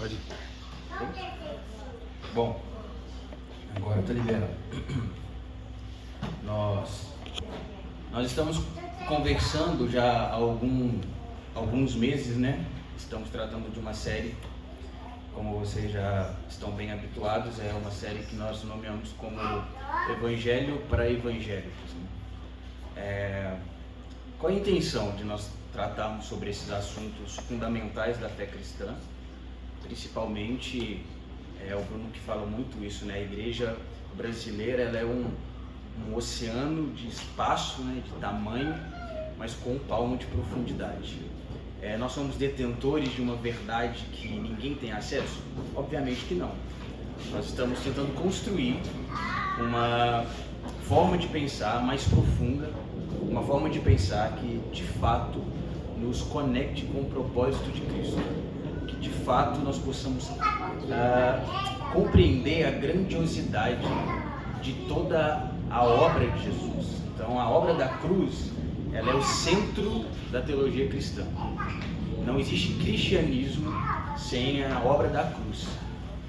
Pode ir. Bom, agora eu tô liberando. Nós estamos conversando já há alguns meses, né? Estamos tratando de uma série, como vocês já estão bem habituados, é uma série que nós nomeamos como Evangelho para Evangélicos. Qual a intenção de nós tratarmos sobre esses assuntos fundamentais da fé cristã? Principalmente, o Bruno que fala muito isso, né? A igreja brasileira, ela é um oceano de espaço, né? De tamanho, mas com um palmo de profundidade. Nós somos detentores de uma verdade que ninguém tem acesso? Obviamente que não. Nós estamos tentando construir uma forma de pensar mais profunda, uma forma de pensar que de fato nos conecte com o propósito de Cristo, que de fato nós possamos compreender a grandiosidade de toda a obra de Jesus. Então, a obra da cruz, ela é o centro da teologia cristã. Não existe cristianismo sem a obra da cruz.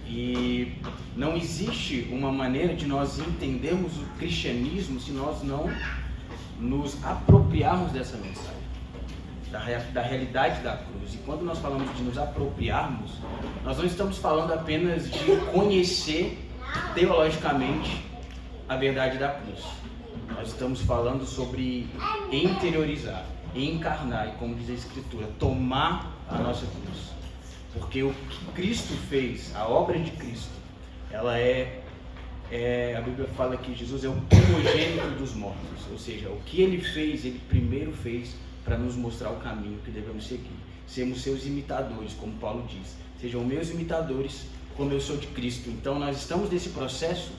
E não existe uma maneira de nós entendermos o cristianismo se nós não nos apropriarmos dessa mensagem, da realidade da cruz. E quando nós falamos de nos apropriarmos, nós não estamos falando apenas de conhecer teologicamente a verdade da cruz. Nós estamos falando sobre interiorizar, encarnar, e como diz a Escritura, tomar a nossa cruz. Porque o que Cristo fez, a obra de Cristo, ela a Bíblia fala que Jesus é o primogênito dos mortos, ou seja, o que ele fez, ele primeiro fez para nos mostrar o caminho que devemos seguir. Sermos seus imitadores, como Paulo diz. Sejam meus imitadores, como eu sou de Cristo. Então nós estamos nesse processo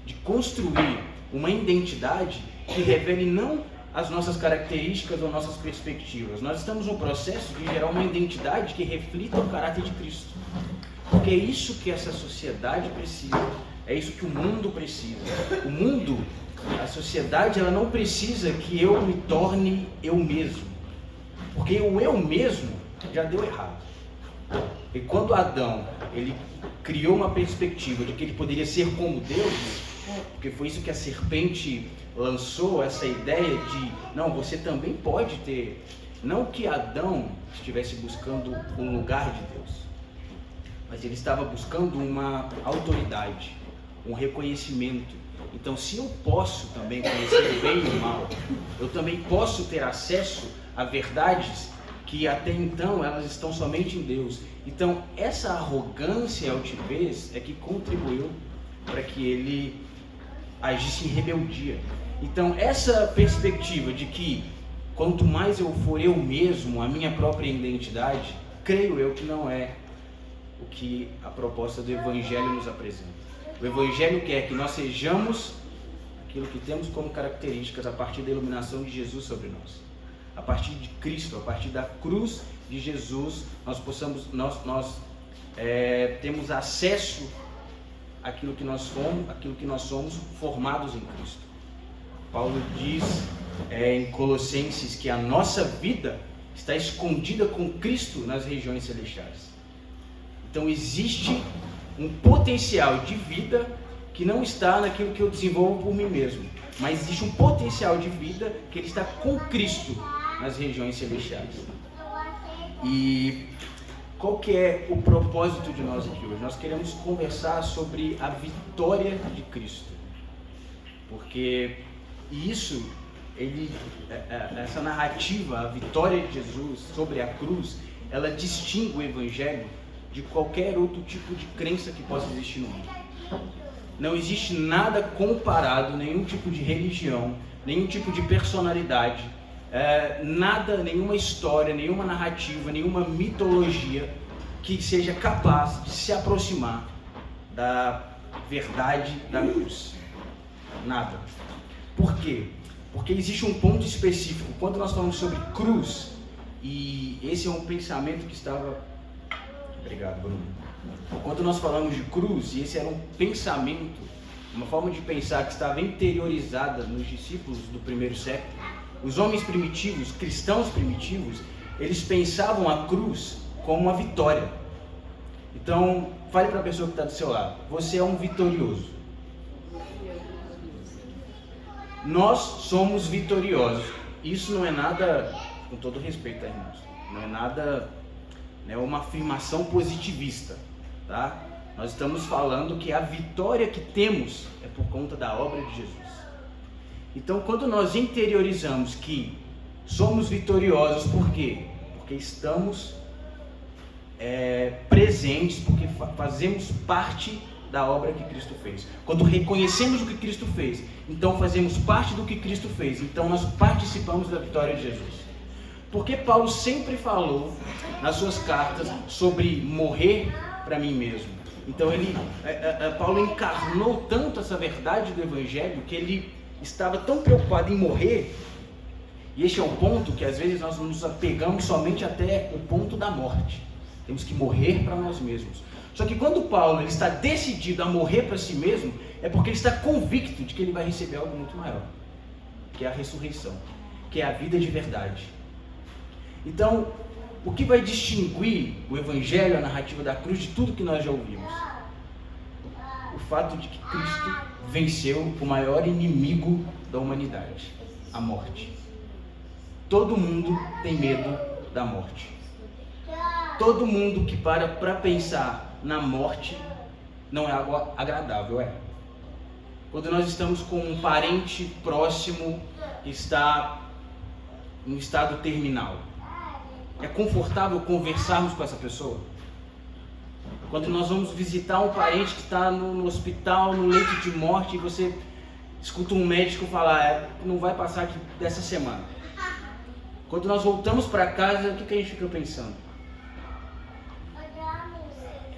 de construir uma identidade que revele não as nossas características ou nossas perspectivas. Nós estamos no processo de gerar uma identidade que reflita o caráter de Cristo. Porque é isso que essa sociedade precisa, é isso que o mundo precisa. O mundo, a sociedade, ela não precisa que eu me torne eu mesmo. Porque o eu mesmo já deu errado. E quando Adão, ele criou uma perspectiva de que ele poderia ser como Deus, porque foi isso que a serpente lançou, essa ideia de, não, você também pode ter, não que Adão estivesse buscando um lugar de Deus, mas ele estava buscando uma autoridade, um reconhecimento. Então, se eu posso também conhecer o bem e o mal, eu também posso ter acesso a verdades que até então elas estão somente em Deus. Então, essa arrogância e altivez é que contribuiu para que ele agisse em rebeldia. Então, essa perspectiva de que quanto mais eu for eu mesmo, a minha própria identidade, creio eu que não é o que a proposta do Evangelho nos apresenta. O Evangelho quer que nós sejamos aquilo que temos como características a partir da iluminação de Jesus sobre nós. A partir de Cristo, a partir da cruz de Jesus, nós temos acesso àquilo que nós somos formados em Cristo. Paulo diz em Colossenses que a nossa vida está escondida com Cristo nas regiões celestiais. Então existe um potencial de vida que não está naquilo que eu desenvolvo por mim mesmo, mas existe um potencial de vida que ele está com Cristo nas regiões celestiais. E qual que é o propósito de nós aqui hoje? Nós queremos conversar sobre a vitória de Cristo, porque essa narrativa, a vitória de Jesus sobre a cruz, ela distingue o Evangelho de qualquer outro tipo de crença que possa existir no mundo. Não existe nada comparado, nenhum tipo de religião, nenhum tipo de personalidade, nenhuma história, nenhuma narrativa, nenhuma mitologia que seja capaz de se aproximar da verdade da cruz. Nada. Por quê? Porque existe um ponto específico. Quando nós falamos sobre cruz, e esse é um pensamento que estava... Obrigado, Bruno. Quando nós falamos de cruz, e esse era um pensamento, uma forma de pensar que estava interiorizada nos discípulos do primeiro século, os homens primitivos, cristãos primitivos, eles pensavam a cruz como uma vitória. Então, fale para a pessoa que está do seu lado: você é um vitorioso. Nós somos vitoriosos. Isso não é nada, com todo respeito, tá, irmãos? Não é nada, né, uma afirmação positivista, tá? Nós estamos falando que a vitória que temos é por conta da obra de Jesus. Então, quando nós interiorizamos que somos vitoriosos, por quê? Porque estamos presentes, porque fazemos parte da obra que Cristo fez. Quando reconhecemos o que Cristo fez, então fazemos parte do que Cristo fez. Então nós participamos da vitória de Jesus. Porque Paulo sempre falou nas suas cartas sobre morrer para mim mesmo. Então Paulo encarnou tanto essa verdade do Evangelho que ele estava tão preocupado em morrer. E este é o ponto que às vezes nós nos apegamos somente até o ponto da morte. Temos que morrer para nós mesmos. Só que quando Paulo ele está decidido a morrer para si mesmo, é porque ele está convicto de que ele vai receber algo muito maior, que é a ressurreição, que é a vida de verdade. Então, o que vai distinguir o Evangelho, a narrativa da cruz, de tudo que nós já ouvimos? O fato de que Cristo venceu o maior inimigo da humanidade, a morte. Todo mundo tem medo da morte. Todo mundo que para pensar na morte não é algo agradável, é. Quando nós estamos com um parente próximo que está em estado terminal, é confortável conversarmos com essa pessoa? Quando nós vamos visitar um parente que está no hospital, no leito de morte, e você escuta um médico falar, não vai passar aqui dessa semana. Quando nós voltamos para casa, o que a gente fica pensando?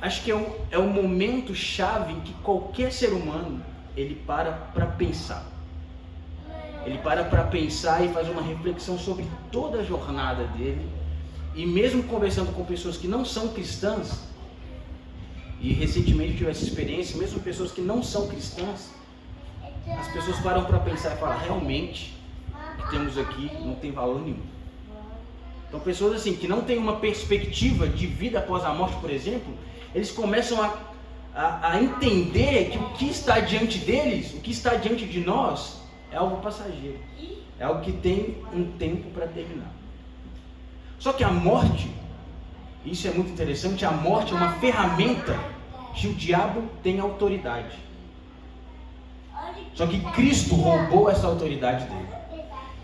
Acho que é um momento chave em que qualquer ser humano, ele para pensar. Ele para pensar e faz uma reflexão sobre toda a jornada dele. E mesmo conversando com pessoas que não são cristãs, e recentemente eu tive essa experiência, mesmo pessoas que não são cristãs, as pessoas param para pensar e falam, realmente, o que temos aqui não tem valor nenhum. Então pessoas assim, que não têm uma perspectiva de vida após a morte, por exemplo, eles começam a entender que o que está diante deles, o que está diante de nós, é algo passageiro. É algo que tem um tempo para terminar. Só que a morte, isso é muito interessante, a morte é uma ferramenta que o diabo tem autoridade. Só que Cristo roubou essa autoridade dele.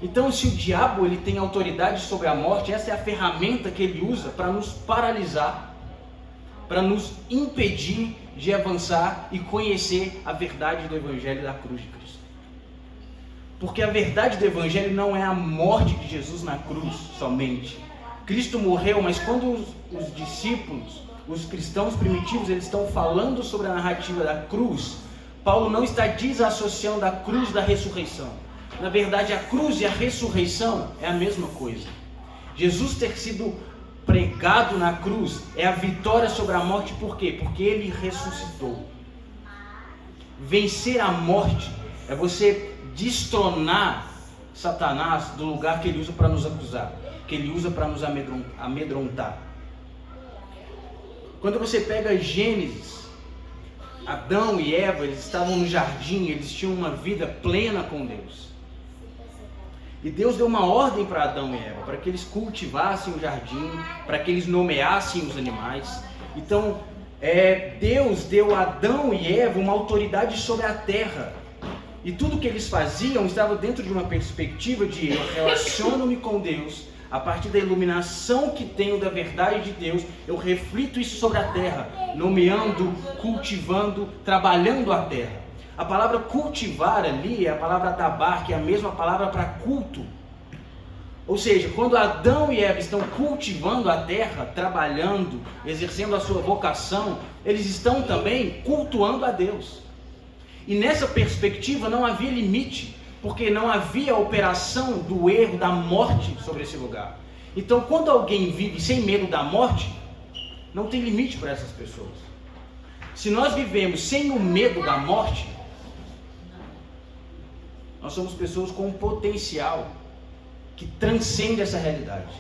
Então, se o diabo ele tem autoridade sobre a morte, essa é a ferramenta que ele usa para nos paralisar, para nos impedir de avançar e conhecer a verdade do Evangelho da cruz de Cristo. Porque a verdade do Evangelho não é a morte de Jesus na cruz somente. Cristo morreu, mas quando os discípulos, os cristãos primitivos, eles estão falando sobre a narrativa da cruz, Paulo não está desassociando a cruz da ressurreição. Na verdade, a cruz e a ressurreição é a mesma coisa. Jesus ter sido pregado na cruz é a vitória sobre a morte. Por quê? Porque ele ressuscitou. Vencer a morte é você destronar Satanás do lugar que ele usa para nos acusar, que ele usa para nos amedrontar. Quando você pega Gênesis, Adão e Eva, eles estavam no jardim, eles tinham uma vida plena com Deus. E Deus deu uma ordem para Adão e Eva, para que eles cultivassem o jardim, para que eles nomeassem os animais. Então, Deus deu a Adão e Eva uma autoridade sobre a terra. E tudo que eles faziam estava dentro de uma perspectiva de eu relaciono-me com Deus, a partir da iluminação que tenho da verdade de Deus, eu reflito isso sobre a terra, nomeando, cultivando, trabalhando a terra. A palavra cultivar ali é a palavra dabar, que é a mesma palavra para culto. Ou seja, quando Adão e Eva estão cultivando a terra, trabalhando, exercendo a sua vocação, eles estão também cultuando a Deus. E nessa perspectiva não havia limite, porque não havia operação do erro, da morte sobre esse lugar. Então, quando alguém vive sem medo da morte, não tem limite para essas pessoas. Se nós vivemos sem o medo da morte, nós somos pessoas com um potencial que transcende essa realidade.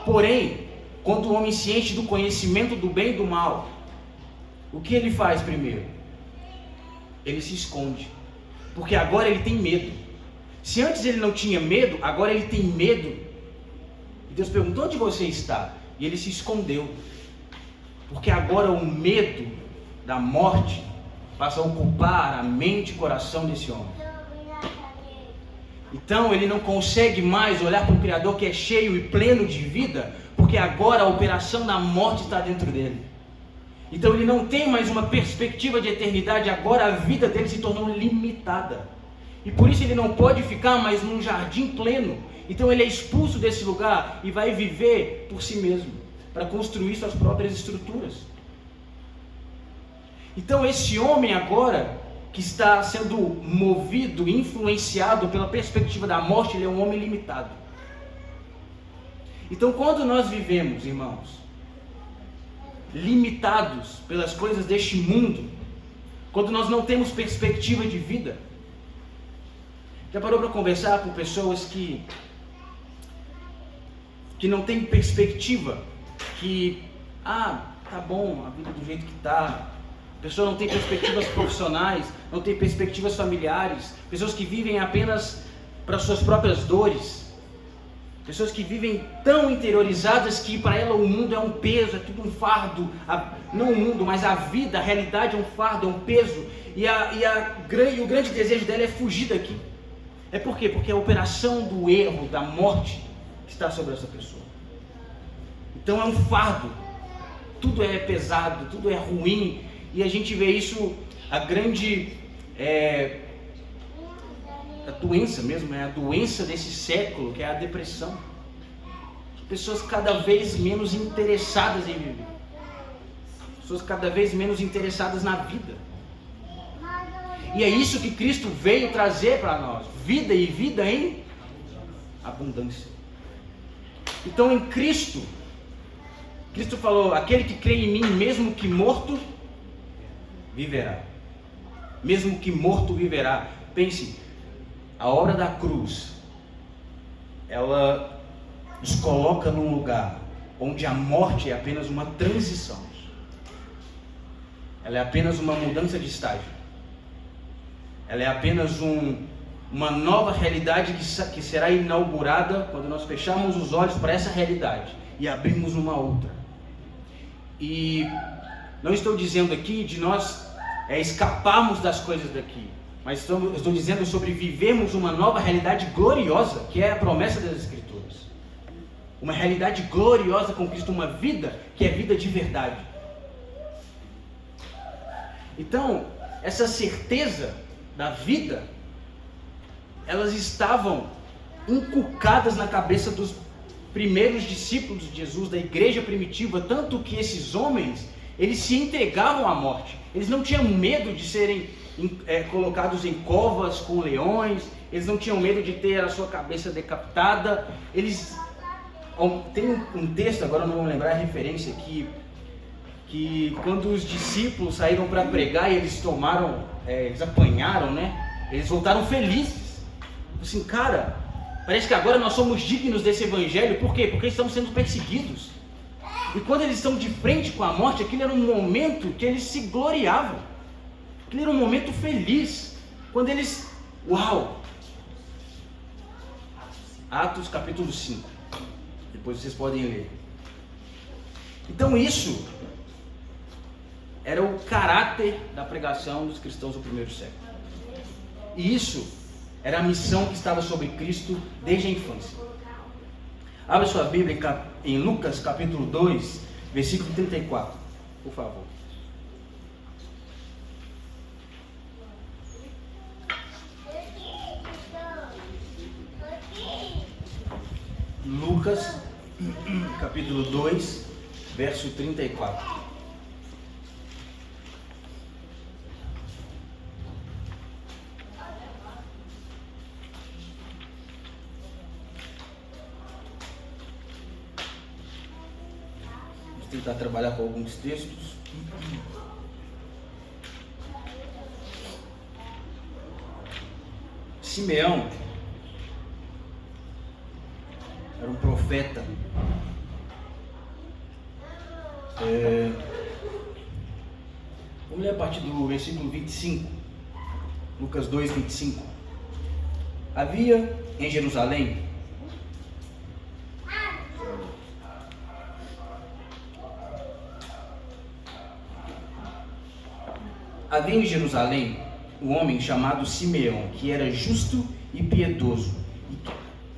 Porém, quando o homem se enche do conhecimento do bem e do mal, o que ele faz primeiro? Ele se esconde, porque agora ele tem medo. Se antes ele não tinha medo, agora ele tem medo. E Deus perguntou: onde você está? E ele se escondeu, porque agora o medo da morte passa a ocupar a mente e o coração desse homem. Então ele não consegue mais olhar para o Criador que é cheio e pleno de vida, porque agora a operação da morte está dentro dele. Então ele não tem mais uma perspectiva de eternidade, agora a vida dele se tornou limitada. E por isso ele não pode ficar mais num jardim pleno. Então ele é expulso desse lugar e vai viver por si mesmo, para construir suas próprias estruturas. Então esse homem agora, que está sendo movido, influenciado pela perspectiva da morte, ele é um homem limitado. Então quando nós vivemos, irmãos, limitados pelas coisas deste mundo, quando nós não temos perspectiva de vida, já parou para conversar com pessoas que não têm perspectiva, que, tá bom, a vida do jeito que tá, a pessoa não tem perspectivas profissionais, não tem perspectivas familiares, pessoas que vivem apenas para suas próprias dores, pessoas que vivem tão interiorizadas que para ela o mundo é um peso, é tudo um fardo, não o mundo, mas a vida, a realidade é um fardo, é um peso, e o grande desejo dela é fugir daqui. É por quê? Porque a operação do erro, da morte, está sobre essa pessoa. Então é um fardo, tudo é pesado, tudo é ruim, e a gente vê isso, a grande a doença mesmo, a doença desse século, que é a depressão. Pessoas cada vez menos interessadas em viver, pessoas cada vez menos interessadas na vida. E é isso que Cristo veio trazer para nós: vida, e vida em abundância. Então em Cristo falou: aquele que crê em mim, mesmo que morto, viverá. Mesmo que morto, viverá. Pense, a obra da cruz, ela nos coloca num lugar onde a morte é apenas uma transição. Ela é apenas uma mudança de estágio. Ela é apenas uma nova realidade que será inaugurada quando nós fecharmos os olhos para essa realidade e abrirmos uma outra. E não estou dizendo aqui de nós escaparmos das coisas daqui, mas estou dizendo sobre vivermos uma nova realidade gloriosa, que é a promessa das Escrituras. Uma realidade gloriosa com Cristo, uma vida que é vida de verdade. Então, essa certeza da vida, elas estavam inculcadas na cabeça dos primeiros discípulos de Jesus, da igreja primitiva, tanto que esses homens, eles se entregavam à morte. Eles não tinham medo de serem colocados em covas com leões, eles não tinham medo de ter a sua cabeça decapitada. Tem um texto, agora não vou lembrar a referência, que quando os discípulos saíram para pregar e eles eles apanharam, né? Eles voltaram felizes. Assim, cara, parece que agora nós somos dignos desse evangelho. Por quê? Porque estamos sendo perseguidos. E quando eles estão de frente com a morte, aquele era um momento que eles se gloriavam. Aquele era um momento feliz. Quando eles... Uau! Atos capítulo 5. Depois vocês podem ler. Então isso era o caráter da pregação dos cristãos do primeiro século. E isso era a missão que estava sobre Cristo desde a infância. Abra sua Bíblia em Lucas capítulo 2, versículo 34, por favor. Lucas capítulo 2, verso 34. Tentar trabalhar com alguns textos. Simeão era um profeta Vamos ler a partir do versículo 25. Lucas 2, 25. Havia em Jerusalém um homem chamado Simeão, que era justo e piedoso,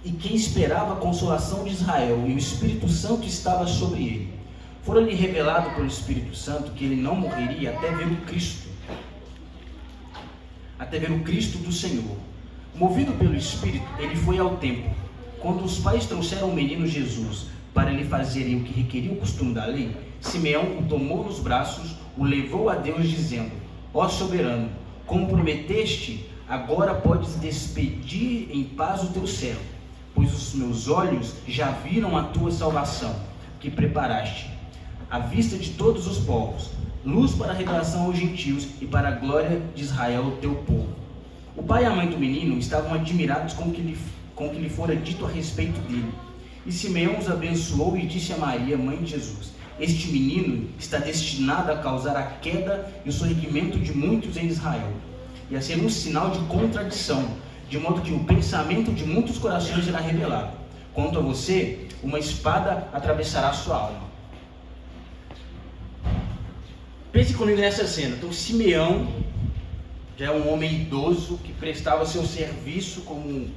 e que esperava a consolação de Israel, e o Espírito Santo estava sobre ele. Fora-lhe revelado pelo Espírito Santo que ele não morreria até ver o Cristo do Senhor. Movido pelo Espírito, ele foi ao templo. Quando os pais trouxeram o menino Jesus para lhe fazerem o que requeria o costume da lei, Simeão o tomou nos braços, o levou a Deus, dizendo: Ó soberano, como prometeste, agora podes despedir em paz o teu servo, pois os meus olhos já viram a tua salvação, que preparaste à vista de todos os povos, luz para a revelação aos gentios e para a glória de Israel, o teu povo. O pai e a mãe do menino estavam admirados com o que lhe fora dito a respeito dele. E Simeão os abençoou e disse a Maria, mãe de Jesus: Este menino está destinado a causar a queda e o sorrimento de muitos em Israel, e a ser um sinal de contradição, de modo que o pensamento de muitos corações será revelado. Quanto a você, uma espada atravessará a sua alma. Pense comigo nessa cena. Então, Simeão já é um homem idoso que prestava seu serviço como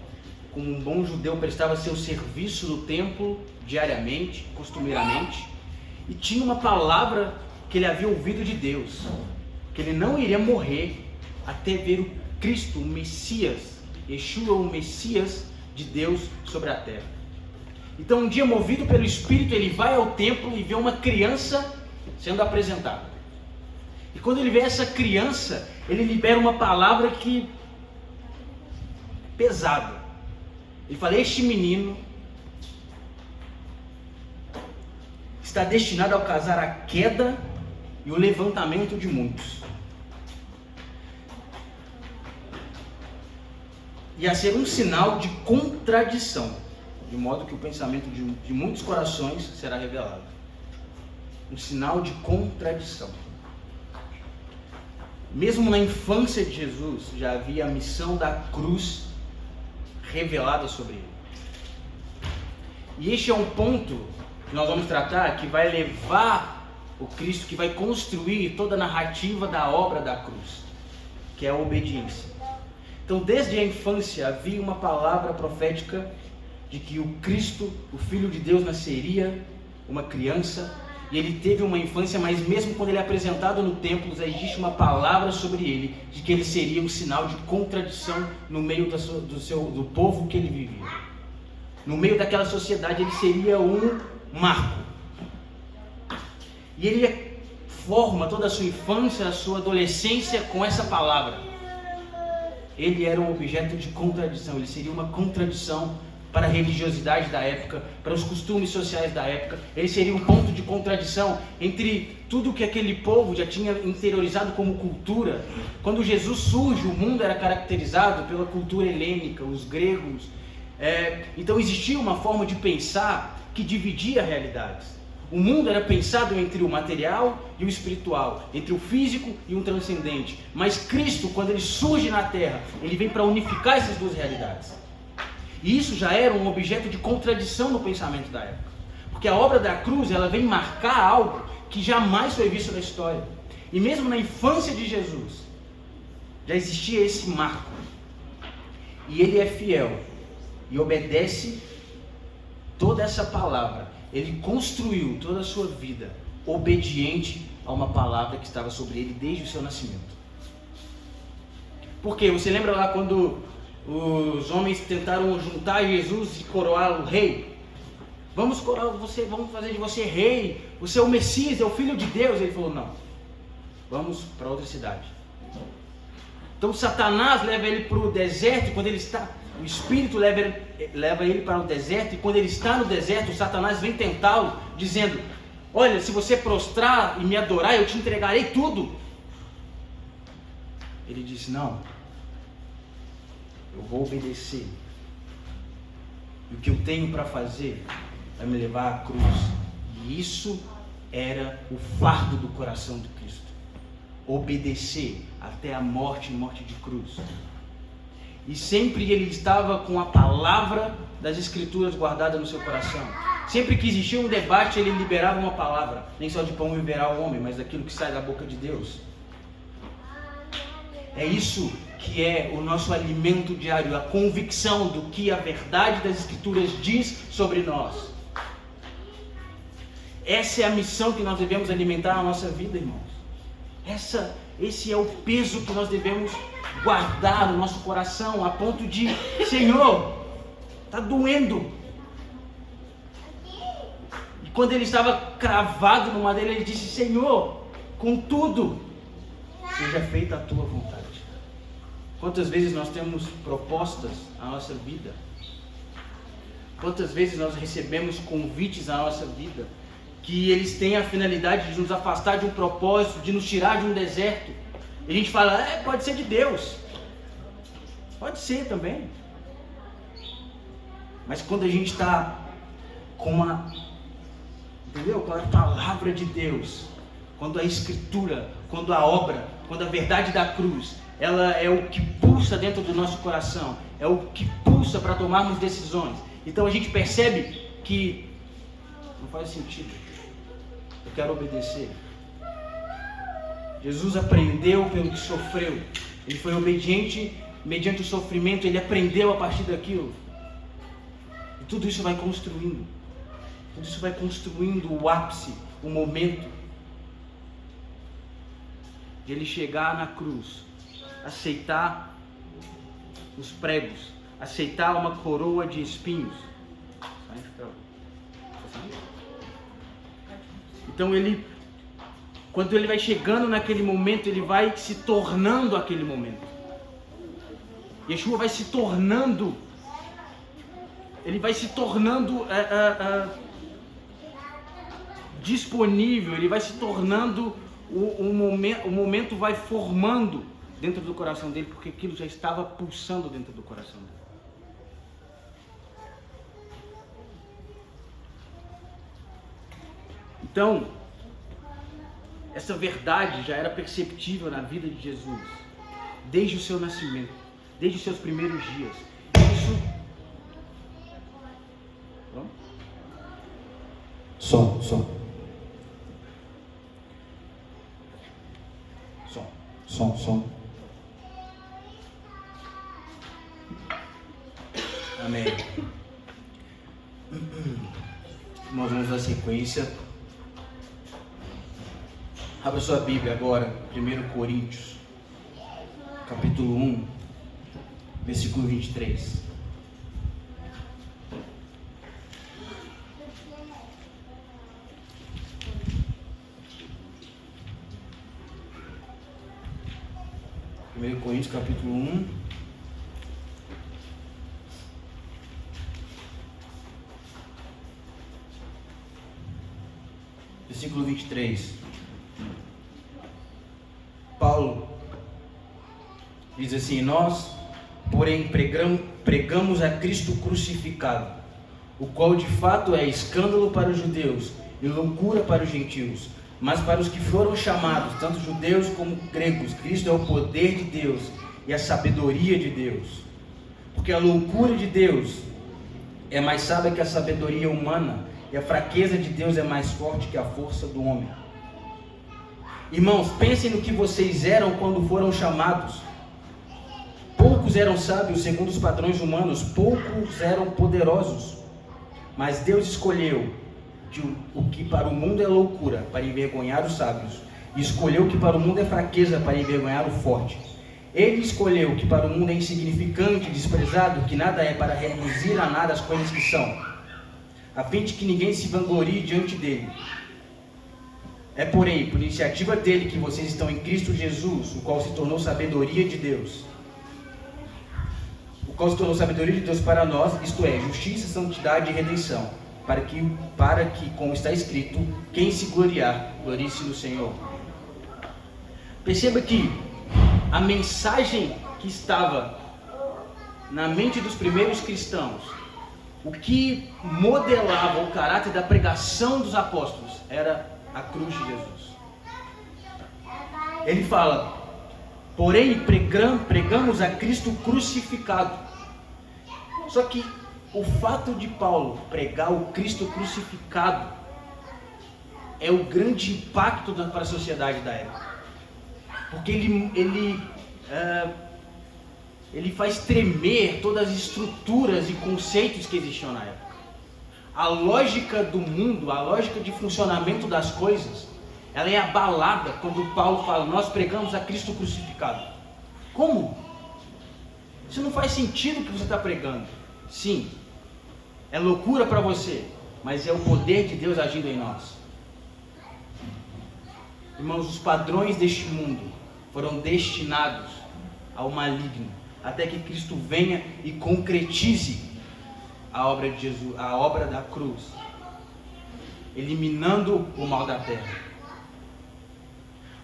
um bom judeu, prestava seu serviço no templo diariamente, costumeiramente, e tinha uma palavra que ele havia ouvido de Deus, que ele não iria morrer até ver o Cristo, o Messias, Yeshua, o Messias de Deus sobre a terra. Então, um dia, movido pelo Espírito, ele vai ao templo e vê uma criança sendo apresentada. E quando ele vê essa criança, ele libera uma palavra que pesada. Ele fala: este menino está destinado a causar a queda e o levantamento de muitos, e a ser um sinal de contradição, de modo que o pensamento de muitos corações será revelado. Um sinal de contradição. Mesmo na infância de Jesus, já havia a missão da cruz revelada sobre ele. E este é um ponto que nós vamos tratar, que vai levar o Cristo, que vai construir toda a narrativa da obra da cruz, que é a obediência. Então, desde a infância havia uma palavra profética de que o Cristo, o Filho de Deus, nasceria uma criança, e ele teve uma infância, mas mesmo quando ele é apresentado no templo, já existe uma palavra sobre ele, de que ele seria um sinal de contradição no meio do povo que ele vivia. No meio daquela sociedade, ele seria um marco. E ele forma toda a sua infância, a sua adolescência com essa palavra. Ele era um objeto de contradição, ele seria uma contradição para a religiosidade da época, para os costumes sociais da época. Ele seria um ponto de contradição entre tudo que aquele povo já tinha interiorizado como cultura. Quando Jesus surge, o mundo era caracterizado pela cultura helênica, os gregos. Então existia uma forma de pensar que dividia realidades. O mundo era pensado entre o material e o espiritual, entre o físico e o transcendente. Mas Cristo, quando ele surge na terra, ele vem para unificar essas duas realidades. E isso já era um objeto de contradição no pensamento da época. Porque a obra da cruz, ela vem marcar algo que jamais foi visto na história. E mesmo na infância de Jesus, já existia esse marco. E ele é fiel e obedece toda essa palavra. Ele construiu toda a sua vida obediente a uma palavra que estava sobre ele desde o seu nascimento. Por quê? Você lembra lá quando os homens tentaram juntar Jesus e coroá-lo rei? Vamos coroar você, vamos fazer de você rei, você é o Messias, é o Filho de Deus. Ele falou: não, vamos para outra cidade. Então Satanás leva ele para o deserto, e quando ele está, o Espírito leva ele para o deserto, e quando ele está no deserto, Satanás vem tentá-lo, dizendo: olha, se você prostrar e me adorar, eu te entregarei tudo. Ele disse: não, eu vou obedecer, e o que eu tenho para fazer vai me levar à cruz. E isso era o fardo do coração de Cristo. obedecer até a morte de cruz. E sempre ele estava com a palavra das Escrituras guardada no seu coração. Sempre que existia um debate, ele liberava uma palavra. Nem só de pão viverá o homem, mas daquilo que sai da boca de Deus. É isso que é o nosso alimento diário, a convicção do que a verdade das Escrituras diz sobre nós. Essa é a missão que nós devemos alimentar na nossa vida, irmãos. Esse é o peso que nós devemos guardar no nosso coração, a ponto de, Senhor, está doendo. E quando ele estava cravado no madeiro, ele disse, Senhor, contudo, seja feita a tua vontade. Quantas vezes nós temos propostas na nossa vida? Quantas vezes nós recebemos convites na nossa vida que eles têm a finalidade de nos afastar de um propósito, de nos tirar de um deserto. E a gente fala, pode ser de Deus. Pode ser também. Mas quando a gente está com com a palavra de Deus, quando a Escritura, quando a obra, quando a verdade da cruz, ela é o que pulsa dentro do nosso coração, é o que pulsa para tomarmos decisões. Então a gente percebe que não faz sentido. Eu quero obedecer. Jesus aprendeu pelo que sofreu. Ele foi obediente mediante o sofrimento. Ele aprendeu a partir daquilo. E tudo isso vai construindo. Tudo isso vai construindo o ápice, o momento de ele chegar na cruz, aceitar os pregos, aceitar uma coroa de espinhos. Então quando ele vai chegando naquele momento, ele vai se tornando aquele momento. Yeshua vai se tornando, disponível, ele vai se tornando, o momento vai formando dentro do coração dele, porque aquilo já estava pulsando dentro do coração dele. Então, essa verdade já era perceptível na vida de Jesus, desde o seu nascimento, desde os seus primeiros dias. Isso... Som. Amém. Nós vamos dar sequência. Abra sua Bíblia agora, 1 Coríntios, capítulo 1, versículo 23. Coríntios, capítulo 1, versículo 23. Paulo diz assim: nós, porém, pregamos a Cristo crucificado, o qual de fato é escândalo para os judeus e loucura para os gentios, mas para os que foram chamados, tanto judeus como gregos, Cristo é o poder de Deus e a sabedoria de Deus. Porque a loucura de Deus é mais sábia que a sabedoria humana, e a fraqueza de Deus é mais forte que a força do homem. Irmãos, pensem no que vocês eram quando foram chamados. Poucos eram sábios segundo os padrões humanos, poucos eram poderosos. Mas Deus escolheu o que para o mundo é loucura, para envergonhar os sábios, e escolheu o que para o mundo é fraqueza, para envergonhar o forte. Ele escolheu o que para o mundo é insignificante, desprezado, que nada é, para reduzir a nada as coisas que são, a fim de que ninguém se vanglorie diante dele. É, porém, por iniciativa dele que vocês estão em Cristo Jesus, o qual se tornou sabedoria de Deus. O qual se tornou sabedoria de Deus para nós, isto é, justiça, santidade e redenção, para que, como está escrito, quem se gloriar, glorie-se no Senhor. Perceba que a mensagem que estava na mente dos primeiros cristãos, o que modelava o caráter da pregação dos apóstolos, era a cruz de Jesus. Ele fala: porém pregamos a Cristo crucificado. Só que o fato de Paulo pregar o Cristo crucificado é o grande impacto para a sociedade da época. Porque ele faz tremer todas as estruturas e conceitos que existiam na época. A lógica do mundo, a lógica de funcionamento das coisas, ela é abalada quando Paulo fala: nós pregamos a Cristo crucificado. Como? Isso não faz sentido o que você está pregando. Sim, é loucura para você, mas é o poder de Deus agindo em nós. Irmãos, os padrões deste mundo foram destinados ao maligno, até que Cristo venha e concretize a obra de Jesus, a obra da cruz, eliminando o mal da terra.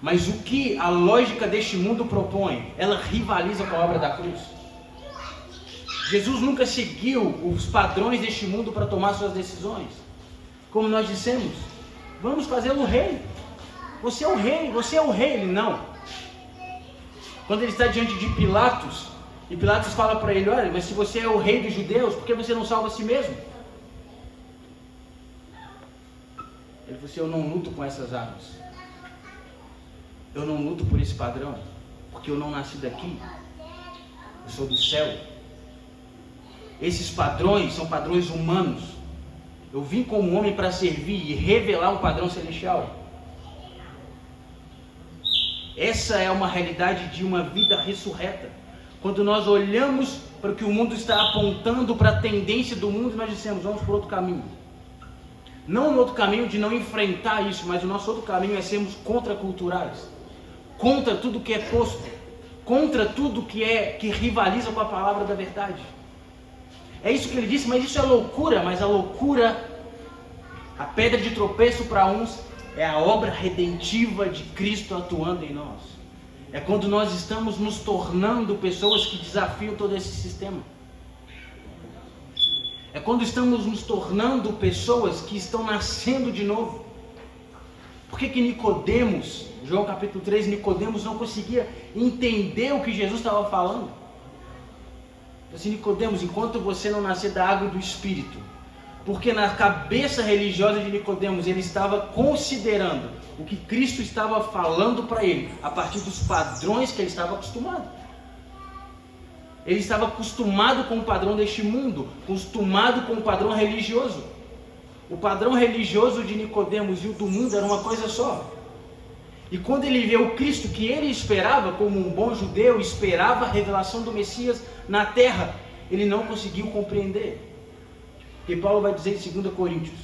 Mas o que a lógica deste mundo propõe? Ela rivaliza com a obra da cruz. Jesus nunca seguiu os padrões deste mundo para tomar suas decisões. Como nós dissemos, vamos fazê-lo rei. Você é o rei, você é o rei. Ele não. Quando ele está diante de Pilatos, e Pilatos fala para ele: olha, mas se você é o rei dos judeus, por que você não salva a si mesmo? Ele falou assim: eu não luto com essas armas. Eu não luto por esse padrão, porque eu não nasci daqui. Eu sou do céu. Esses padrões são padrões humanos. Eu vim como homem para servir e revelar um padrão celestial. Essa é uma realidade de uma vida ressurreta. Quando nós olhamos para o que o mundo está apontando, para a tendência do mundo, nós dissemos: vamos por outro caminho. Não no outro caminho de não enfrentar isso, mas o nosso outro caminho é sermos contraculturais, contra tudo que é posto, contra tudo que rivaliza com a palavra da verdade. É isso que ele disse, mas isso é loucura. Mas a loucura, a pedra de tropeço para uns, é a obra redentiva de Cristo atuando em nós. É quando nós estamos nos tornando pessoas que desafiam todo esse sistema. É quando estamos nos tornando pessoas que estão nascendo de novo. Por que Nicodemos, João capítulo 3, Nicodemos não conseguia entender o que Jesus estava falando? Assim: Nicodemos, enquanto você não nascer da água e do Espírito. Porque na cabeça religiosa de Nicodemos, ele estava considerando o que Cristo estava falando para ele, a partir dos padrões que ele estava acostumado. Ele estava acostumado com o padrão deste mundo, acostumado com o padrão religioso. O padrão religioso de Nicodemos e o do mundo era uma coisa só. E quando ele vê o Cristo que ele esperava, como um bom judeu, esperava a revelação do Messias na terra, ele não conseguiu compreender. E Paulo vai dizer em 2 Coríntios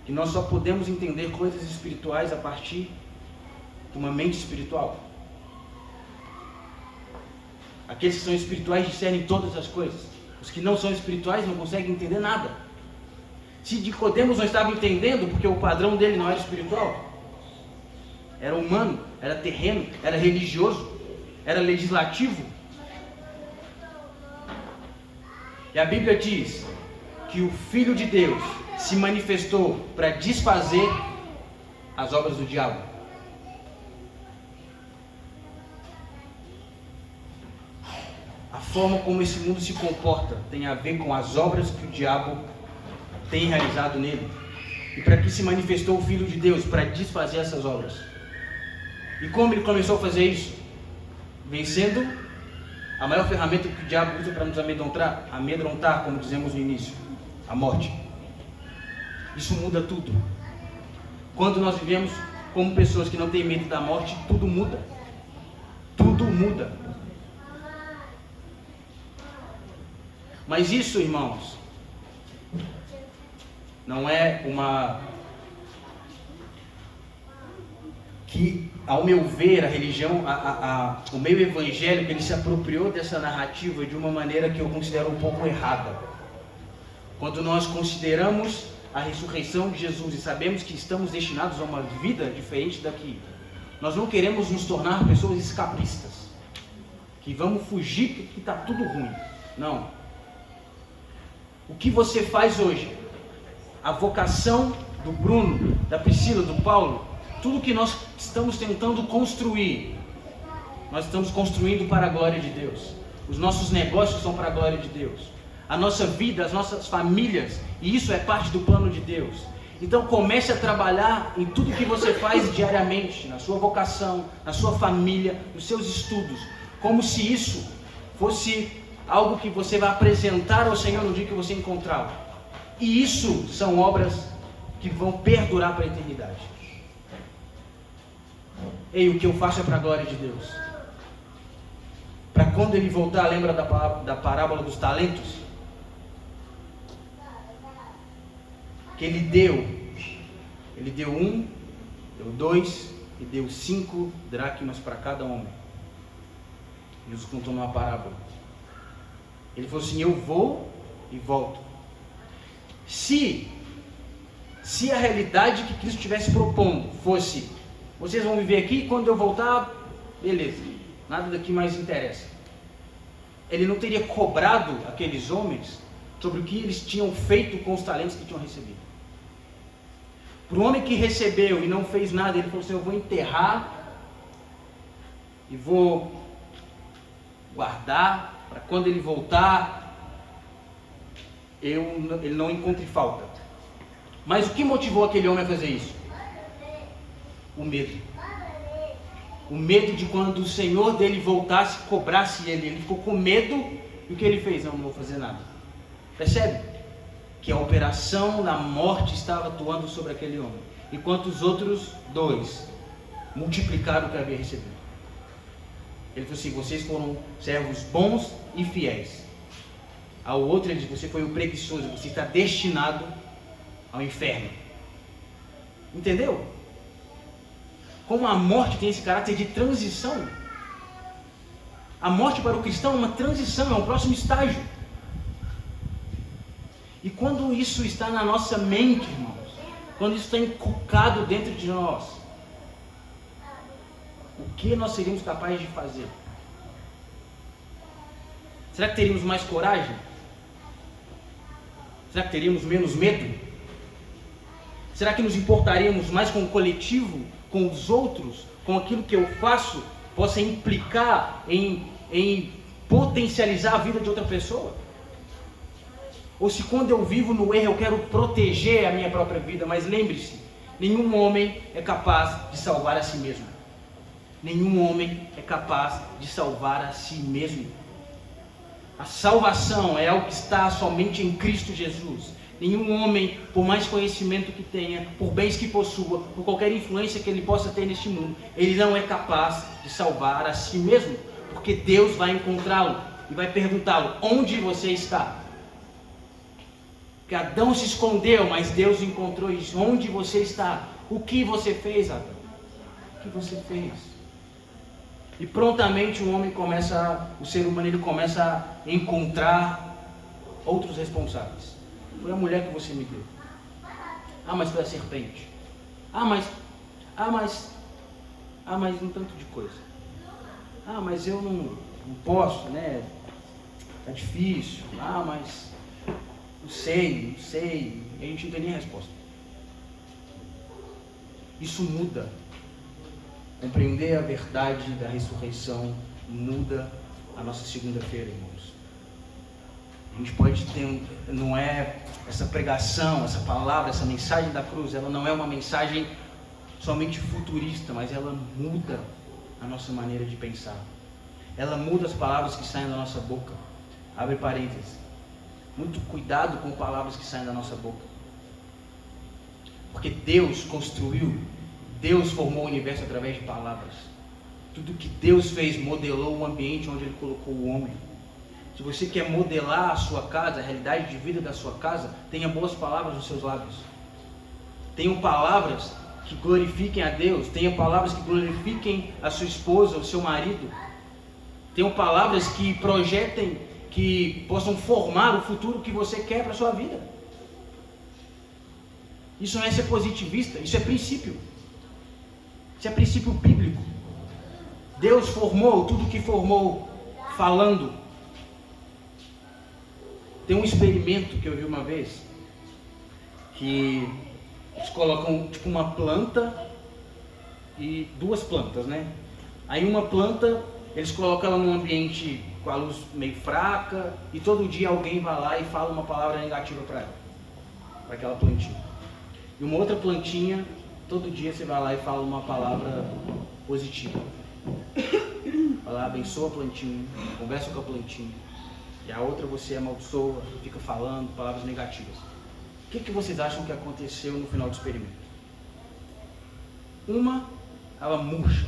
que nós só podemos entender coisas espirituais a partir de uma mente espiritual. Aqueles que são espirituais discernem todas as coisas. Os que não são espirituais não conseguem entender nada. Se Nicodemos não estava entendendo, porque o padrão dele não era espiritual, era humano, era terreno, era religioso, era legislativo. E a Bíblia diz que o Filho de Deus se manifestou para desfazer as obras do diabo. A forma como esse mundo se comporta tem a ver com as obras que o diabo tem realizado nele. E para que se manifestou o Filho de Deus? Para desfazer essas obras. E como ele começou a fazer isso? Vencendo a maior ferramenta que o diabo usa para nos amedrontar, como dizemos no início: a morte. Isso muda tudo. Quando nós vivemos como pessoas que não têm medo da morte, tudo muda. Tudo muda. Mas isso, irmãos, não é que, ao meu ver, a religião, o meio evangélico, ele se apropriou dessa narrativa de uma maneira que eu considero um pouco errada. Quando nós consideramos a ressurreição de Jesus e sabemos que estamos destinados a uma vida diferente daqui, nós não queremos nos tornar pessoas escapistas, que vamos fugir que está tudo ruim. Não. O que você faz hoje, a vocação do Bruno, da Priscila, do Paulo, Tudo que nós estamos tentando construir, nós estamos construindo para a glória de Deus. Os nossos negócios são para a glória de Deus. A nossa vida, as nossas famílias, e isso é parte do plano de Deus. Então comece a trabalhar em tudo que você faz diariamente, na sua vocação, na sua família, nos seus estudos, como se isso fosse algo que você vai apresentar ao Senhor no dia que você encontrá-lo. E isso são obras que vão perdurar para a eternidade. Ei, o que eu faço é para a glória de Deus. Para quando ele voltar, lembra da parábola dos talentos? Que ele deu 1, deu 2 e deu 5 dracmas para cada homem. Jesus contou numa parábola. Ele falou assim: eu vou e volto. Se a realidade que Cristo estivesse propondo fosse: vocês vão viver aqui, quando eu voltar, beleza, nada daqui mais interessa, ele não teria cobrado aqueles homens sobre o que eles tinham feito com os talentos que tinham recebido. Para o homem que recebeu e não fez nada, ele falou assim: eu vou enterrar e vou guardar para quando ele voltar, ele não encontre falta. Mas o que motivou aquele homem a fazer isso? O medo. O medo de quando o Senhor dele voltasse, cobrasse ele. Ele ficou com medo, e o que ele fez? Não vou fazer nada. Percebe? Que a operação da morte estava atuando sobre aquele homem, enquanto os outros 2 multiplicaram o que havia recebido. Ele falou assim: vocês foram servos bons e fiéis. Ao outro ele disse: você foi o preguiçoso, você está destinado ao inferno. Entendeu? Como a morte tem esse caráter de transição. A morte para o cristão é uma transição, é um próximo estágio. E quando isso está na nossa mente, irmãos, quando isso está inculcado dentro de nós, o que nós seríamos capazes de fazer? Será que teríamos mais coragem? Será que teríamos menos medo? Será que nos importaríamos mais com o coletivo, com os outros, com aquilo que eu faço possa implicar em potencializar a vida de outra pessoa? Ou se quando eu vivo no erro eu quero proteger a minha própria vida? Mas lembre-se, nenhum homem é capaz de salvar a si mesmo. Nenhum homem é capaz de salvar a si mesmo. A salvação é algo que está somente em Cristo Jesus. Nenhum homem, por mais conhecimento que tenha, por bens que possua, por qualquer influência que ele possa ter neste mundo, ele não é capaz de salvar a si mesmo, porque Deus vai encontrá-lo e vai perguntá-lo: onde você está? Que Adão se escondeu, mas Deus encontrou isso. Onde você está? O que você fez, Adão? O que você fez? E prontamente o ser humano ele começa a encontrar outros responsáveis. Foi a mulher que você me deu. Ah, mas foi a serpente. Ah, mas um tanto de coisa. Ah, mas eu não posso, né? Tá difícil. Ah, mas não sei. E a gente não tem nem a resposta. Isso muda. Compreender a verdade da ressurreição muda a nossa segunda-feira, irmãos. A gente pode ter, não é essa pregação, essa palavra, essa mensagem da cruz, ela não é uma mensagem somente futurista, mas ela muda a nossa maneira de pensar. Ela muda as palavras que saem da nossa boca. Abre parênteses. Muito cuidado com palavras que saem da nossa boca. Porque Deus construiu, Deus formou o universo através de palavras. Tudo que Deus fez modelou o ambiente onde Ele colocou o homem. Se você quer modelar a sua casa, a realidade de vida da sua casa, tenha boas palavras nos seus lábios. Tenham palavras que glorifiquem a Deus. Tenha palavras que glorifiquem a sua esposa, o seu marido. Tenham palavras que projetem, que possam formar o futuro que você quer para a sua vida. Isso não é ser positivista, isso é princípio. Isso é princípio bíblico. Deus formou tudo que formou falando. Tem um experimento que eu vi uma vez, que eles colocam tipo uma planta e duas plantas, né? Aí uma planta, eles colocam ela num ambiente com a luz meio fraca, e todo dia alguém vai lá e fala uma palavra negativa para ela, para aquela plantinha. E uma outra plantinha, todo dia você vai lá e fala uma palavra positiva. Vai lá, abençoa a plantinha, conversa com a plantinha. E a outra você amaldiçoa, fica falando palavras negativas. O que vocês acham que aconteceu no final do experimento? Uma, ela murcha,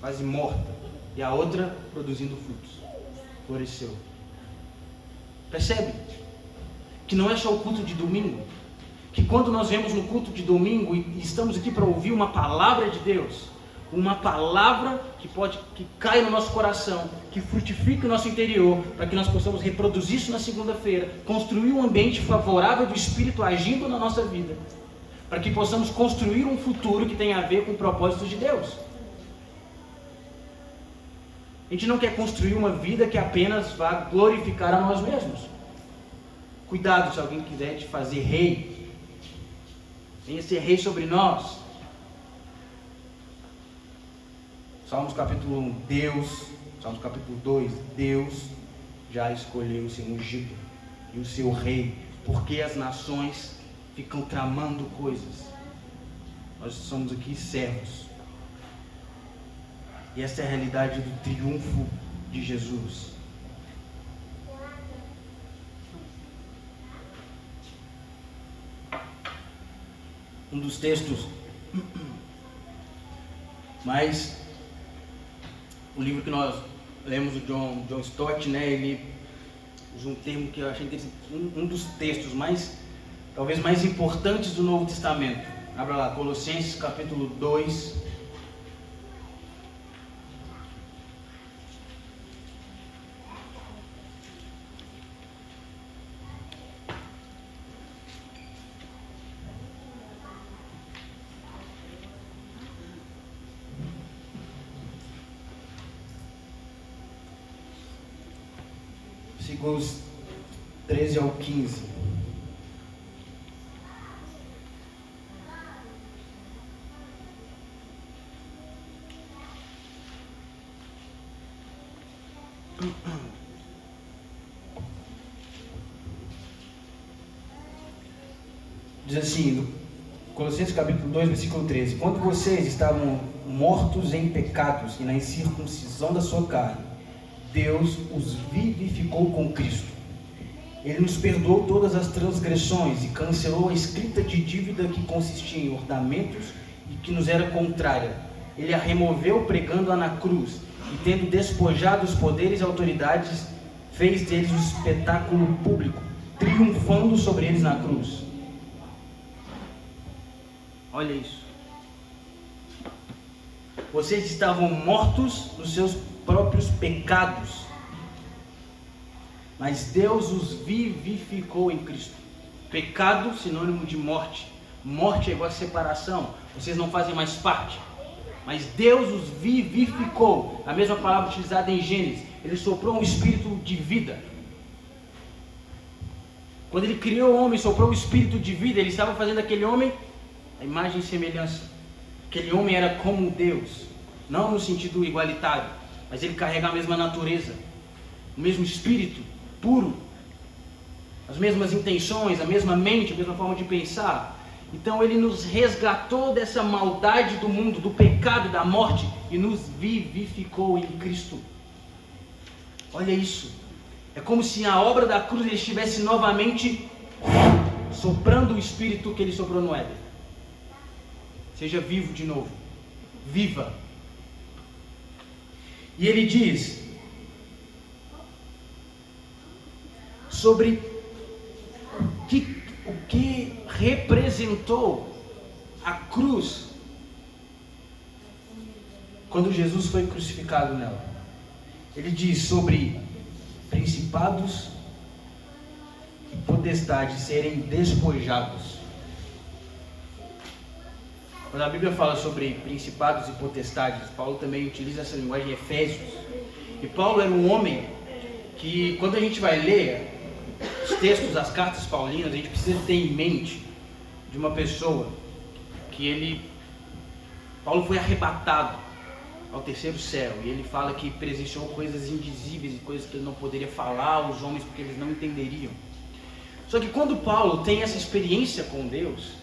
quase morta, e a outra produzindo frutos. Floresceu. Percebe? Que não é só o culto de domingo. Que quando nós vemos no culto de domingo e estamos aqui para ouvir uma palavra de Deus, uma palavra que cai no nosso coração, que frutifique o nosso interior, para que nós possamos reproduzir isso na segunda-feira, construir um ambiente favorável do Espírito agindo na nossa vida, para que possamos construir um futuro que tenha a ver com o propósito de Deus. A gente não quer construir uma vida que apenas vá glorificar a nós mesmos. Cuidado se alguém quiser te fazer rei. Venha ser rei sobre nós. Salmos capítulo 1, Deus. Salmos capítulo 2, Deus já escolheu o seu ungido e o seu rei, porque as nações ficam tramando coisas. Nós somos aqui servos. E essa é a realidade do triunfo de Jesus. Um dos textos mais... O livro que nós lemos, o John Stott, né, ele usa um termo que eu achei interessante, um dos textos talvez mais importantes do Novo Testamento. Abra lá, Colossenses capítulo 2. Versículos 13 ao 15. Diz assim, Colossenses capítulo 2, versículo 13: Quando vocês estavam mortos em pecados e na incircuncisão da sua carne, Deus os vivificou com Cristo. Ele nos perdoou todas as transgressões e cancelou a escrita de dívida que consistia em ornamentos e que nos era contrária. Ele a removeu pregando-a na cruz e, tendo despojado os poderes e autoridades, fez deles um espetáculo público, triunfando sobre eles na cruz. Olha isso. Vocês estavam mortos nos seus próprios pecados, mas Deus os vivificou em Cristo. Pecado, sinônimo de morte. Morte é igual a separação. Vocês não fazem mais parte. Mas Deus os vivificou. A mesma palavra utilizada em Gênesis. Ele soprou um espírito de vida. Quando Ele criou o homem, soprou um espírito de vida. Ele estava fazendo aquele homem a imagem e semelhança. Aquele homem era como Deus. Não no sentido igualitário, mas ele carrega a mesma natureza, o mesmo espírito puro, as mesmas intenções, a mesma mente, a mesma forma de pensar. Então ele nos resgatou dessa maldade do mundo, do pecado, da morte, e nos vivificou em Cristo. Olha isso. É como se a obra da cruz ele estivesse novamente soprando o espírito que ele soprou no Éden. Seja vivo de novo. Viva. E ele diz sobre o que representou a cruz quando Jesus foi crucificado nela. Ele diz sobre principados e potestades serem despojados. Quando a Bíblia fala sobre principados e potestades, Paulo também utiliza essa linguagem em Efésios. E Paulo era um homem que, quando a gente vai ler os textos das cartas paulinas, a gente precisa ter em mente de uma pessoa que ele Paulo foi arrebatado ao terceiro céu, e ele fala que presenciou coisas indizíveis e coisas que ele não poderia falar aos homens porque eles não entenderiam. Só que quando Paulo tem essa experiência com Deus,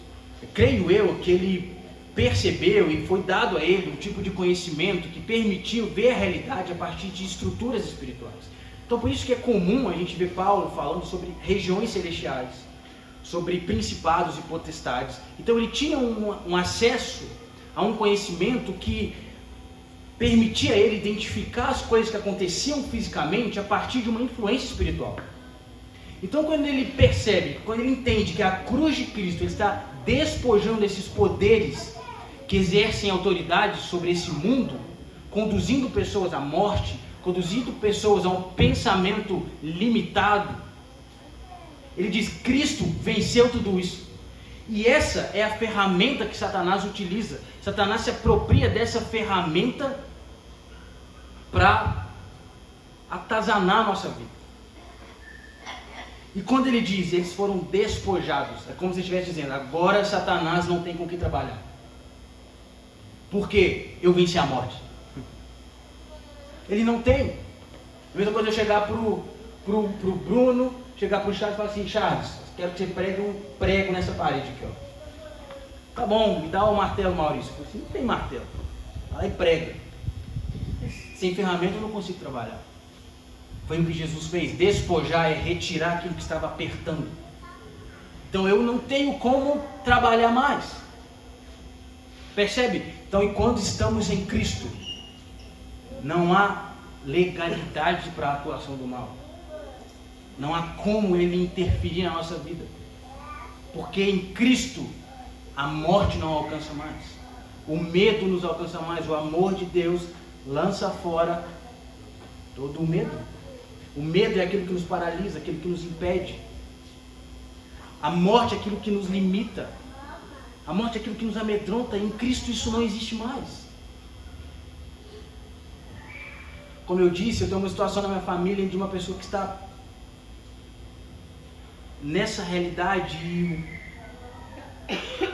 creio eu que ele percebeu e foi dado a ele um tipo de conhecimento que permitiu ver a realidade a partir de estruturas espirituais. Então por isso que é comum a gente ver Paulo falando sobre regiões celestiais, sobre principados e potestades. Então ele tinha um acesso a um conhecimento que permitia a ele identificar as coisas que aconteciam fisicamente a partir de uma influência espiritual. Então quando ele percebe, quando ele entende que a cruz de Cristo ele está despojando esses poderes que exercem autoridade sobre esse mundo, conduzindo pessoas à morte, conduzindo pessoas a um pensamento limitado, ele diz: Cristo venceu tudo isso. E essa é a ferramenta que Satanás utiliza. Satanás se apropria dessa ferramenta para atazanar a nossa vida. E quando ele diz, eles foram despojados, é como se ele estivesse dizendo: agora Satanás não tem com o que trabalhar, porque eu venci a morte. Ele não tem. A mesma coisa eu chegar pro Bruno, chegar pro Charles e falar assim: Charles, quero que você pregue um prego nessa parede aqui, ó. Tá bom, me dá o martelo, Maurício. Eu assim, não tem martelo. Vai lá e prega. Sem ferramenta eu não consigo trabalhar. Foi o que Jesus fez. Despojar é retirar aquilo que estava apertando. Então eu não tenho como trabalhar mais. Percebe? Então, e quando estamos em Cristo, não há legalidade para a atuação do mal. Não há como ele interferir na nossa vida. Porque em Cristo a morte não alcança mais. O medo nos alcança mais. O amor de Deus lança fora todo o medo. O medo é aquilo que nos paralisa, aquilo que nos impede. A morte é aquilo que nos limita. A morte é aquilo que nos amedronta. Em Cristo isso não existe mais. Como eu disse, eu tenho uma situação na minha família de uma pessoa que está nessa realidade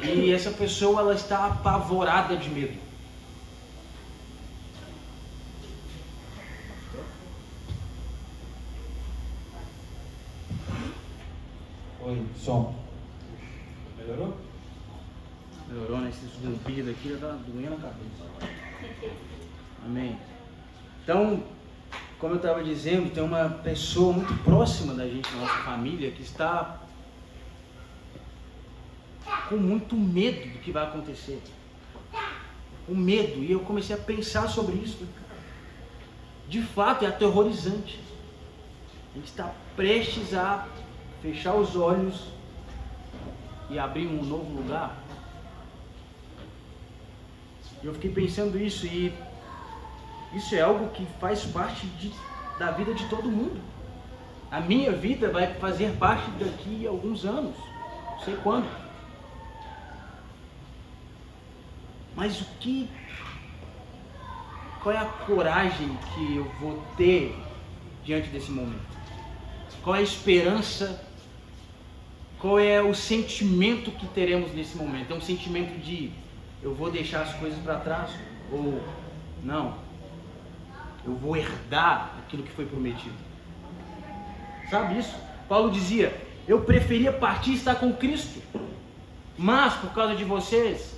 e essa pessoa ela está apavorada de medo. Oi, som. Melhorou? Melhorou, né? Esse zumbido aqui já está doendo a cabeça. Amém. Então, como eu estava dizendo, tem uma pessoa muito próxima da gente, na nossa família, que está com muito medo do que vai acontecer. Com medo. E eu comecei a pensar sobre isso. De fato, é aterrorizante. A gente está prestes a fechar os olhos e abrir um novo lugar. Eu fiquei pensando isso e isso é algo que faz parte da vida de todo mundo. A minha vida vai fazer parte daqui a alguns anos, não sei quando. Mas qual é a coragem que eu vou ter diante desse momento? Qual é a esperança? Qual é o sentimento que teremos nesse momento? É um sentimento de eu vou deixar as coisas para trás? Ou não, eu vou herdar aquilo que foi prometido? Sabe isso? Paulo dizia: eu preferia partir e estar com Cristo, mas por causa de vocês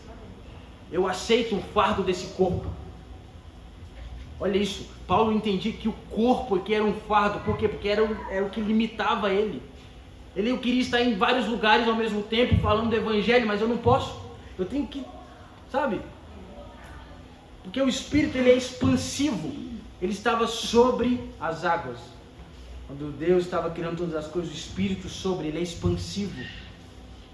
eu aceito o fardo desse corpo. Olha isso, Paulo entendia que o corpo aqui era um fardo. Por quê? Porque era o que limitava ele. Ele queria estar em vários lugares ao mesmo tempo falando do evangelho, mas eu não posso. Eu tenho que, sabe? Porque o Espírito ele é expansivo. Ele estava sobre as águas. Quando Deus estava criando todas as coisas, o Espírito sobre ele é expansivo.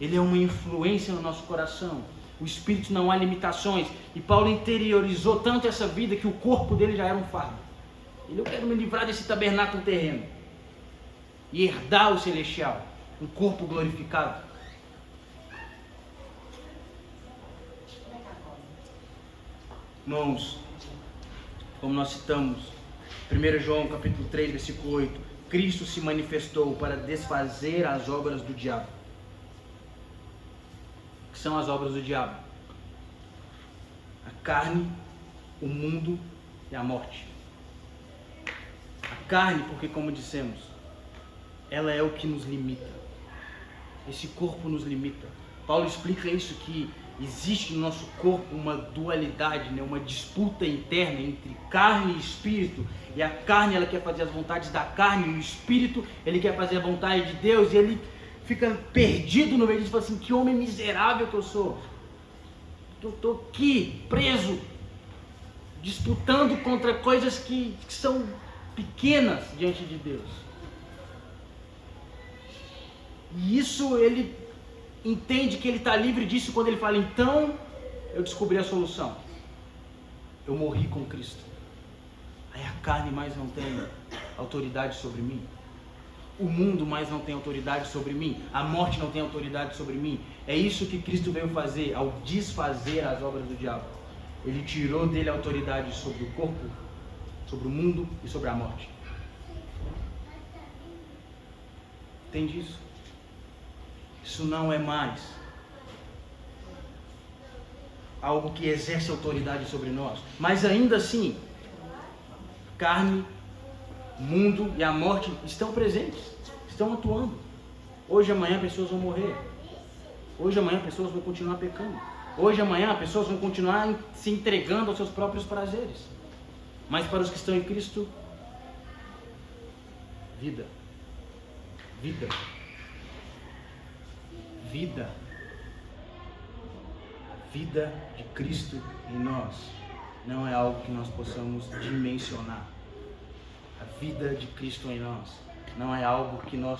Ele é uma influência no nosso coração. O Espírito não há limitações. E Paulo interiorizou tanto essa vida que o corpo dele já era um fardo. Eu quero me livrar desse tabernáculo terreno e herdar o celestial, um corpo glorificado. Irmãos, como nós citamos, 1 João capítulo 3, versículo 8, Cristo se manifestou para desfazer as obras do diabo. O que são as obras do diabo? A carne, o mundo e a morte. A carne, porque como dissemos, ela é o que nos limita. Esse corpo nos limita. Paulo explica isso, que existe no nosso corpo uma dualidade, né? Uma disputa interna entre carne e espírito. E a carne, ela quer fazer as vontades da carne, e o espírito, ele quer fazer a vontade de Deus. E ele fica perdido no meio disso, fala assim: que homem miserável que eu sou. Eu estou aqui, preso, disputando contra coisas que são pequenas diante de Deus. E isso ele entende que ele está livre disso quando ele fala: então eu descobri a solução. Eu morri com Cristo. Aí a carne mais não tem autoridade sobre mim. O mundo mais não tem autoridade sobre mim. A morte não tem autoridade sobre mim. É isso que Cristo veio fazer ao desfazer as obras do diabo. Ele tirou dele a autoridade sobre o corpo, sobre o mundo e sobre a morte. Entende isso? Isso não é mais algo que exerce autoridade sobre nós. Mas ainda assim, carne, mundo e a morte estão presentes, estão atuando. Hoje e amanhã pessoas vão morrer. Hoje e amanhã pessoas vão continuar pecando. Hoje e amanhã pessoas vão continuar se entregando aos seus próprios prazeres. Mas para os que estão em Cristo, vida. Vida. Vida. A vida de Cristo em nós não é algo que nós possamos dimensionar. A vida de Cristo em nós não é algo que nós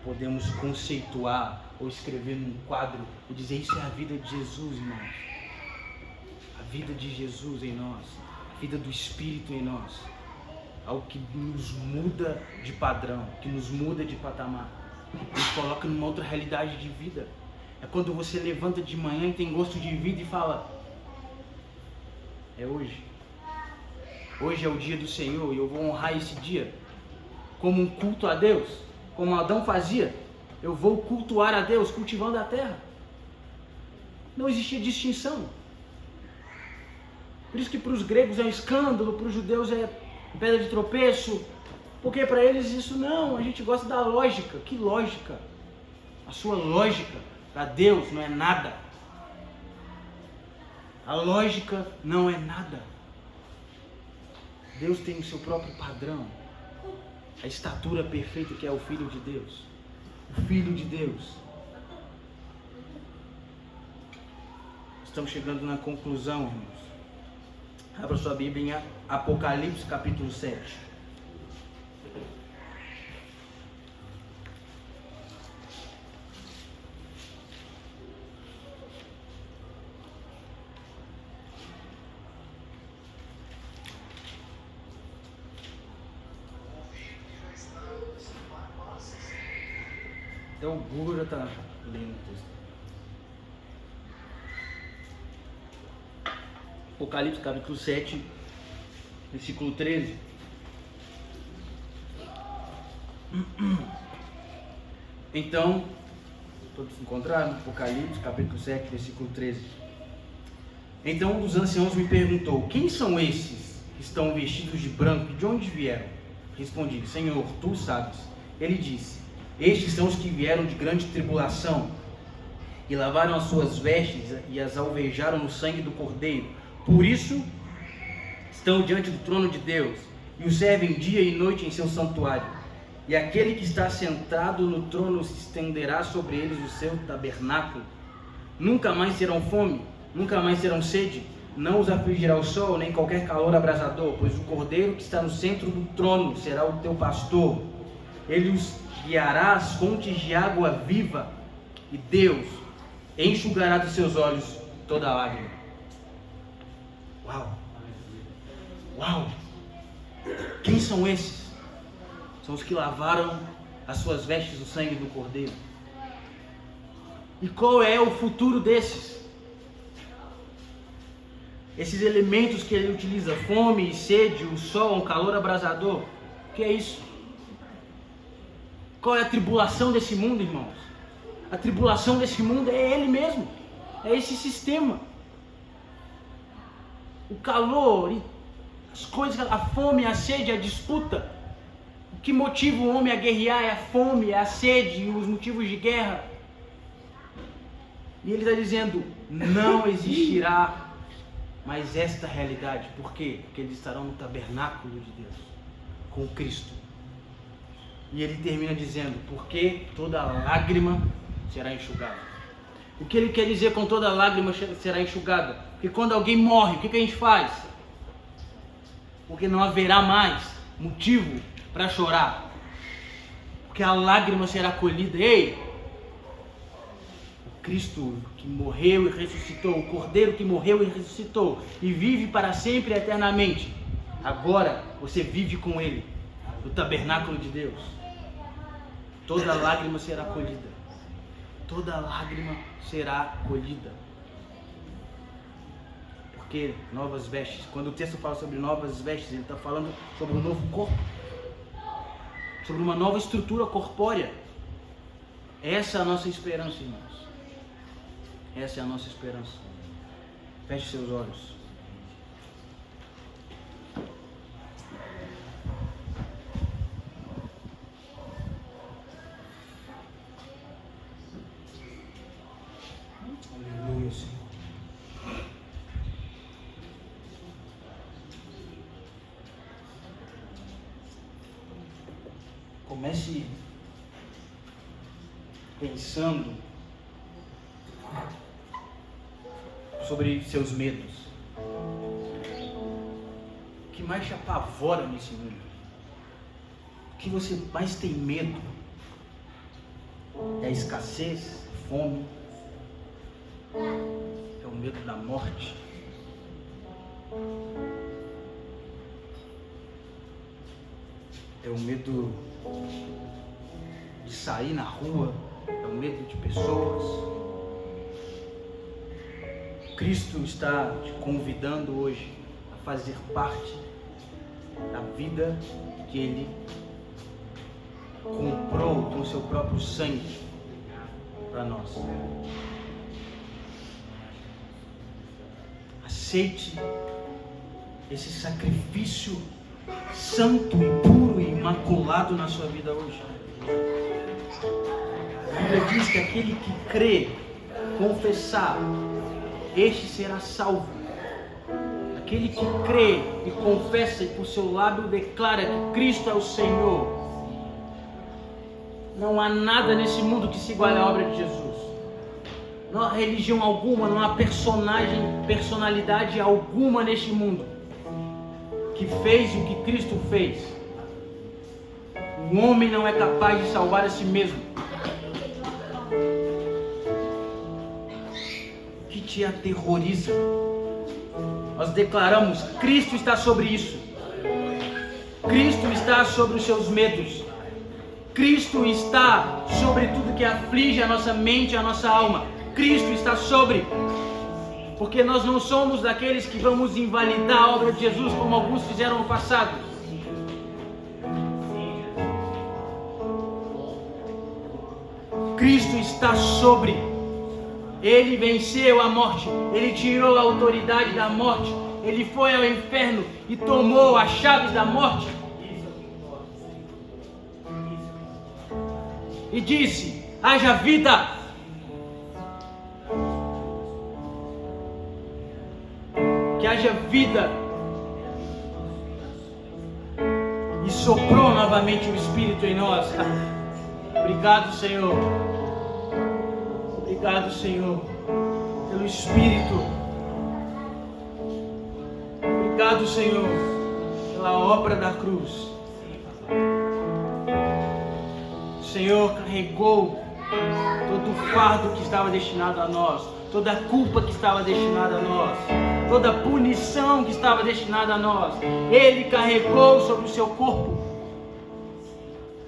podemos conceituar ou escrever num quadro e dizer: isso é a vida de Jesus, irmãos. A vida de Jesus em nós, a vida do Espírito em nós, algo que nos muda de padrão, que nos muda de patamar, nos coloca numa outra realidade de vida. É quando você levanta de manhã e tem gosto de vida e fala: é hoje. Hoje é o dia do Senhor e eu vou honrar esse dia como um culto a Deus, como Adão fazia. Eu vou cultuar a Deus cultivando a terra. Não existia distinção. Por isso que para os gregos é um escândalo, para os judeus é pedra de tropeço, porque para eles isso não, a gente gosta da lógica. Que lógica? A sua lógica para Deus não é nada. A lógica não é nada. Deus tem o seu próprio padrão, a estatura perfeita que é o Filho de Deus. O Filho de Deus. Estamos chegando na conclusão, irmãos. Abra sua Bíblia em Apocalipse capítulo 7. Até o Google já está lendo o texto. Apocalipse capítulo 7, versículo 13. Então, todos se encontraram? Apocalipse capítulo 7, versículo 13. Então um dos anciãos me perguntou: quem são esses que estão vestidos de branco e de onde vieram? Respondi: Senhor, tu sabes. Ele disse: estes são os que vieram de grande tribulação e lavaram as suas vestes e as alvejaram no sangue do Cordeiro. Por isso estão diante do trono de Deus e o servem dia e noite em seu santuário. E aquele que está sentado no trono se estenderá sobre eles o seu tabernáculo. Nunca mais terão fome, nunca mais terão sede. Não os afligirá o sol, nem qualquer calor abrasador, pois o Cordeiro que está no centro do trono será o teu pastor. Ele os guiará às fontes de água viva, e Deus enxugará dos seus olhos toda lágrima. Uau! Uau! Quem são esses? São os que lavaram as suas vestes no sangue do Cordeiro. E qual é o futuro desses? Esses elementos que ele utiliza: fome e sede, o sol, um calor abrasador. O que é isso? Qual é a tribulação desse mundo, irmãos? A tribulação desse mundo é ele mesmo. É esse sistema. o calor, as coisas, a fome, a sede, a disputa. O que motiva o homem a guerrear é a fome, é a sede e os motivos de guerra. E ele está dizendo, não existirá mais esta realidade. Por quê? Porque eles estarão no tabernáculo de Deus, com Cristo. E ele termina dizendo, porque toda lágrima será enxugada. O que ele quer dizer com toda lágrima será enxugada? Porque quando alguém morre, o que a gente faz? Porque não haverá mais motivo para chorar. Porque a lágrima será colhida. Ei! O Cristo que morreu e ressuscitou, o Cordeiro que morreu e ressuscitou e vive para sempre e eternamente. Agora você vive com Ele, no tabernáculo de Deus. Toda lágrima será colhida. Toda lágrima será colhida. Porque novas vestes, quando o texto fala sobre novas vestes, ele está falando sobre um novo corpo, sobre uma nova estrutura corpórea. Essa é a nossa esperança, irmãos. Essa é a nossa esperança. Feche seus olhos. Aleluia, Senhor. Comece pensando sobre seus medos. O que mais te apavora nesse mundo? O que você mais tem medo? É a escassez, fome? É o medo da morte? É o medo de sair na rua? É o medo de pessoas? Cristo está te convidando hoje a fazer parte da vida que Ele comprou com o seu próprio sangue para nós. Aceite esse sacrifício santo e puro e imaculado na sua vida hoje. A Bíblia diz que aquele que crê, confessar, este será salvo. Aquele que crê e confessa e por seu lábio declara que Cristo é o Senhor. Não há nada nesse mundo que se iguale à obra de Jesus. Não há religião alguma, não há personalidade alguma neste mundo que fez o que Cristo fez. O homem não é capaz de salvar a si mesmo. O que te aterroriza? Nós declaramos, Cristo está sobre isso. Cristo está sobre os seus medos. Cristo está sobre tudo que aflige a nossa mente e a nossa alma. Cristo está sobre. Porque nós não somos daqueles que vamos invalidar a obra de Jesus como alguns fizeram no passado. Cristo está sobre. Ele venceu a morte. Ele tirou a autoridade da morte. Ele foi ao inferno e tomou as chaves da morte. E disse, haja vida. Que haja vida. E soprou novamente o Espírito em nós. Obrigado, Senhor. Obrigado, Senhor, pelo Espírito. Obrigado, Senhor, pela obra da cruz. O Senhor carregou todo o fardo que estava destinado a nós, toda a culpa que estava destinada a nós, toda a punição que estava destinada a nós. Ele carregou sobre o seu corpo,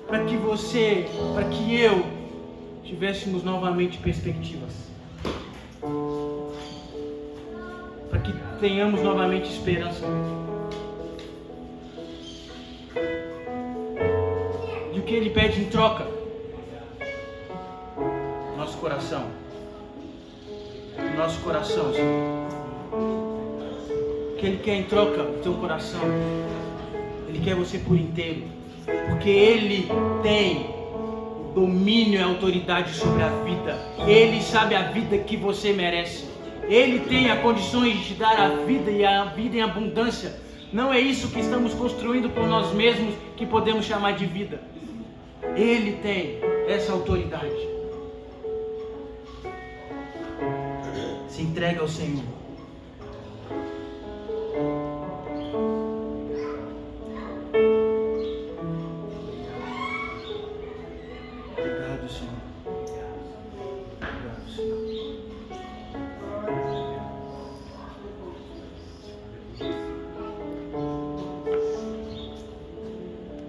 para que você, para que eu tivéssemos novamente perspectivas, para que tenhamos novamente esperança. E o que Ele pede em troca? Nosso coração. Nosso coração, Senhor. que Ele quer em troca do teu coração. Ele quer você por inteiro, porque Ele tem domínio e autoridade sobre a vida. Ele sabe a vida que você merece. Ele tem as condições de te dar a vida e a vida em abundância. Não é isso que estamos construindo por nós mesmos que podemos chamar de vida. Ele tem essa autoridade. Se entrega ao Senhor. Obrigado, Senhor.